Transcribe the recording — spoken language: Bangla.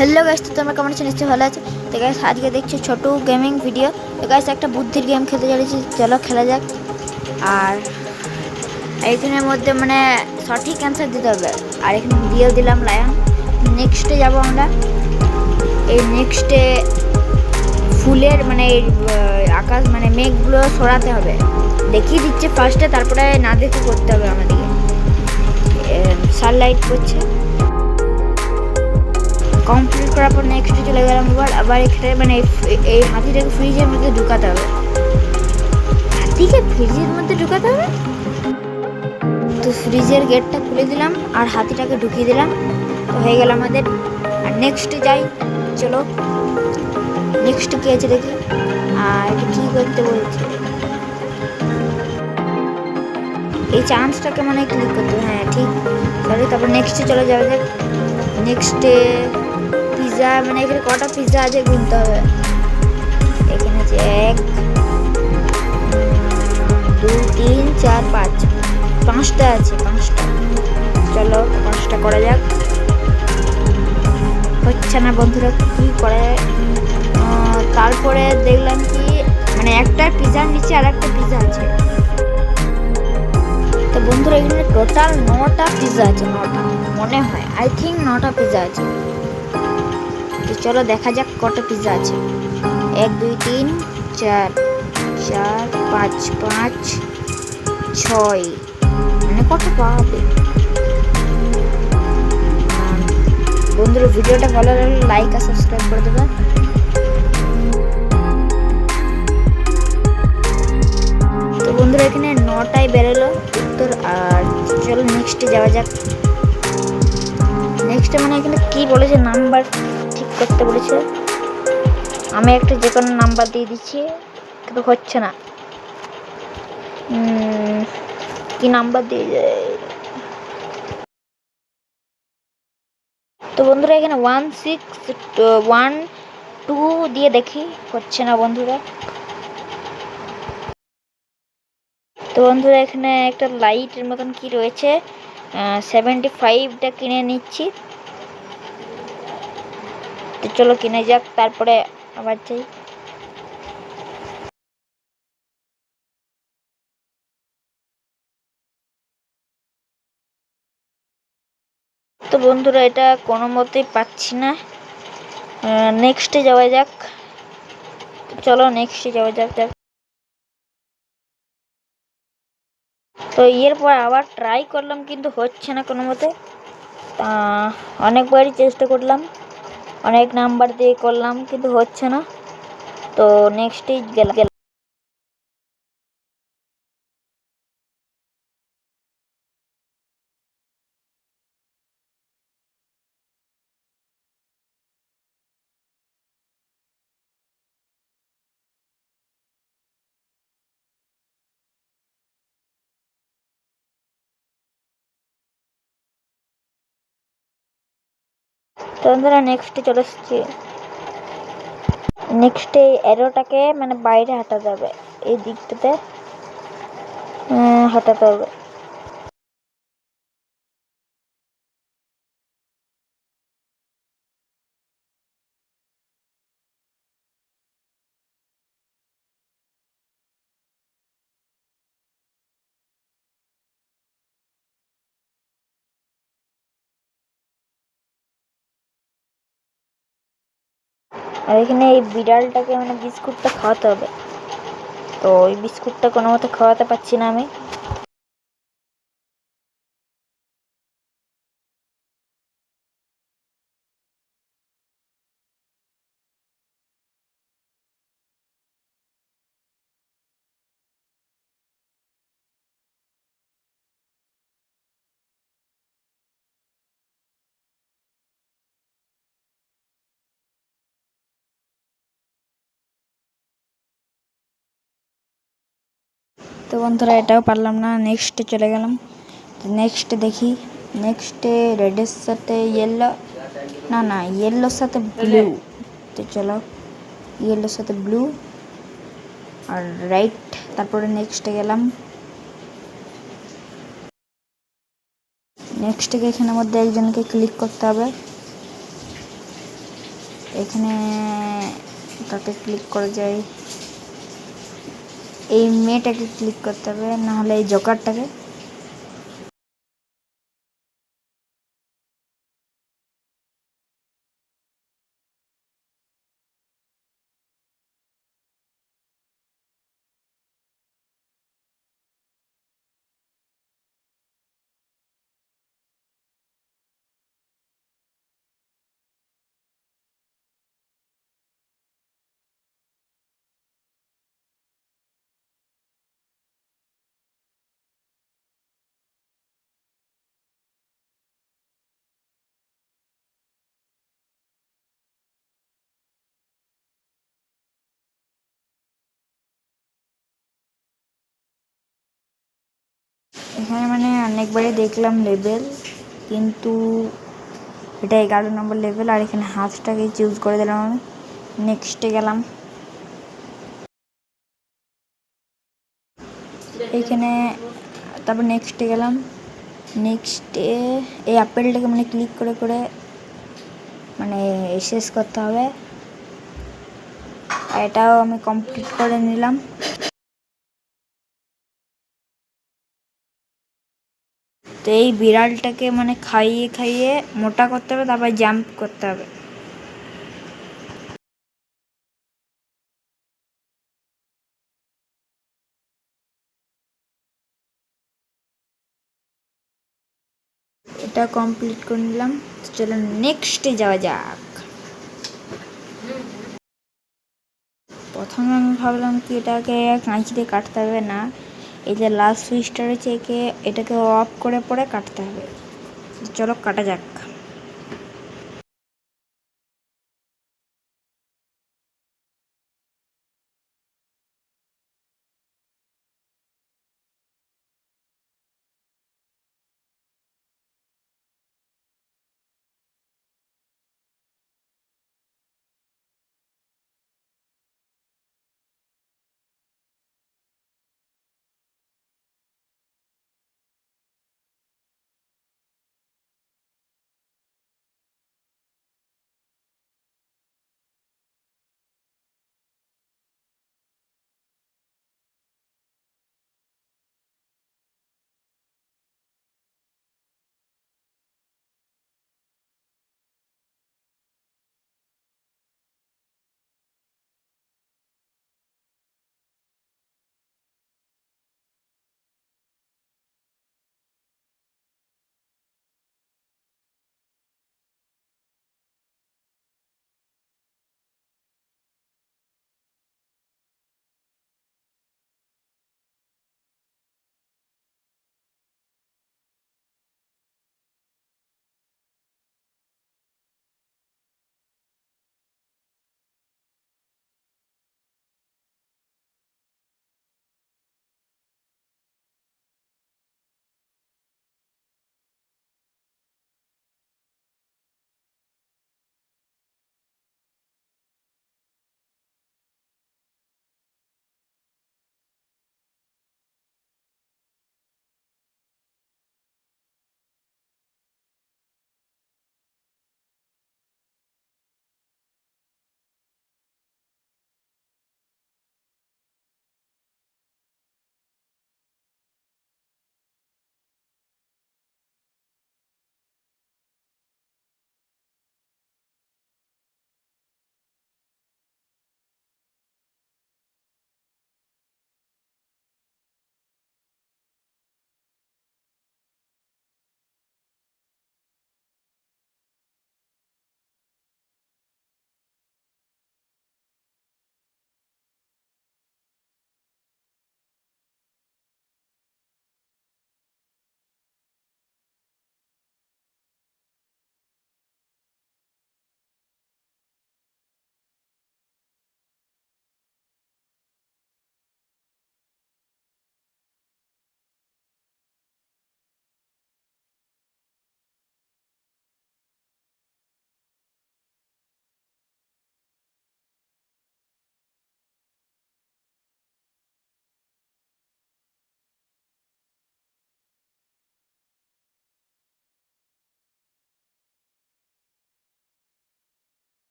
हेलो गाइस, तो তোমরা কেমন আছো? নিশ্চয়ই ভালো আছো। তো গাইস আজকে দেখছো ছোট গেমিং ভিডিও। তো গাইস একটা বুদ্ধির গেম খেলতে চলেছি, চলো খেলা যাক। আর এইখানের মধ্যে মানে সঠিক অ্যান্সার দিতে হবে। আর এখানে দিয়েও দিলাম লায়ন। নেক্সটে যাব আমরা। এই নেক্সটে ফুলের মানে আকাশ মানে মেঘগুলো সরাতে হবে, দেখিয়ে দিচ্ছে ফার্স্টে, তারপরে না দেখে করতে হবে আমাদেরকে। সানলাইট করছে, কমপ্লিট করার পর নেক্সটে চলে গেলাম। আবার এখানে মানে এই হাতিটাকে ফ্রিজের মধ্যে ঢুকাতে হবে। হাতিকে ফ্রিজের মধ্যে ঢুকাতে হবে, তো ফ্রিজের গেটটা খুলে দিলাম আর হাতিটাকে ঢুকিয়ে দিলাম, তো হয়ে গেল আমাদের। আর নেক্সটে যাই, চলো নেক্সট কি আছে দেখি। আর এটা কী করতে বলছে, এই চান্সটাকে মানে ক্লিক করতে হবে। হ্যাঁ ঠিক, চলো তারপর নেক্সটে চলে যাওয়া যাক। নেক্সটে পিৎজা, মানে এখানে কটা পিৎজা আছে গুনতে হবে। এখানে আছে 1 2 3 4 5, 5টা আছে, 5টা। চলো 5টা করা যাক। হচ্ছে না বন্ধুরা, কি করা যায়। তারপরে দেখলাম কি মানে একটা পিৎজার নিচে আর একটা পিৎজা আছে। তো বন্ধুরা এখানে টোটাল 9টা পিৎজা আছে, 9টা মনে হয়, আই থিঙ্ক 9টা পিৎজা আছে। তো চলো দেখা যাক কটা পিৎজা আছে। 1 2 3 4 4 5 5 6, মানে কত পাবে। বন্ধুরা ভিডিওটা ভালো লাগলে লাইক আর সাবস্ক্রাইব করে দেবে। তো বন্ধুরা এখানে 9টাই বেরোলো উত্তর। আর চলো নেক্সটে যাওয়া যাক। নেক্সটে মানে এখানে কি বলেছে, নাম্বার ঠিক করতে বলেছে। আমি একটা যে কোনো নাম্বার দিয়ে দিচ্ছি, কিন্তু হচ্ছে না। কি নাম্বার দিয়ে যায়। তো বন্ধুরা এখানে 1 6 1 2 দিয়ে দেখি, হচ্ছে না বন্ধুরা। তো বন্ধুরা এখানে একটা লাইটের মতন কি রয়েছে, 75টা কিনে নিচ্ছি। তো চলো কিনে যাক, তারপরে আবার যাই। তো বন্ধুরা এটা কোনো মতেই পাচ্ছি না। নেক্সটে যাওয়া যাক, চলো নেক্সটে যাওয়া যাক। তো এরপর আবার ট্রাই করলাম, কিন্তু হচ্ছে না কোনো মতে। অনেকবারই চেষ্টা করলাম, অনেক নাম্বার দিয়ে করলাম, কিন্তু হচ্ছে না। তো নেক্সটেই গেলাম। তো বন্ধুরা নেক্সটে চলে এসেছি। নেক্সটে অ্যারোটাকে মানে বাইরে হাঁটাতে হবে, এই দিকটাতে হাঁটাতে হবে। আর এখানে এই বিড়ালটাকে মানে বিস্কুটটা খাওয়াতে হবে, তো ওই বিস্কুটটা কোনো মতে খাওয়াতে পারছি না আমি। তো বন্ধুরা এটাও পারলাম না, নেক্সটে চলে গেলাম। নেক্সটে দেখি, নেক্সটে রেডের সাথে ইয়েলো, না ইয়েলোর সাথে ব্লু। তো চলো ইয়েলোর সাথে ব্লু আর রাইট, তারপরে নেক্সটে গেলাম। নেক্সটে এখানের মধ্যে একজনকে ক্লিক করতে হবে। এখানে তাতে ক্লিক করা যায়, এই মেয়েটাকে ক্লিক করতে হবে, নাহলে এই জোকারটাকে। এখানে মানে অনেকবারই দেখলাম লেভেল, কিন্তু এটা 11 নম্বর লেভেল, আর এখানে হাফটাকে চুজ করে দিলাম আমি। নেক্সটে গেলাম, এইখানে তারপর নেক্সটে গেলাম। নেক্সটে এই আপেলটাকে মানে ক্লিক করে করে মানে শেষ করতে হবে, আর এটাও আমি কমপ্লিট করে নিলাম। তো এই বিড়ালটাকে মানে খাইয়ে খাইয়ে মোটা করতে হবে, তারপর জাম্প করতে হবে। এটা কমপ্লিট করে নিলাম। চলো নেক্সটে যাওয়া যাক। প্রথমে আমি ভাবলাম কি এটাকে কাঁচি দিয়ে কাটতে হবে, না, এই যে লাস্ট সুইচটা রয়েছে এটাকে অফ করে পরে কাটতে হবে। চলো কাটা যাক।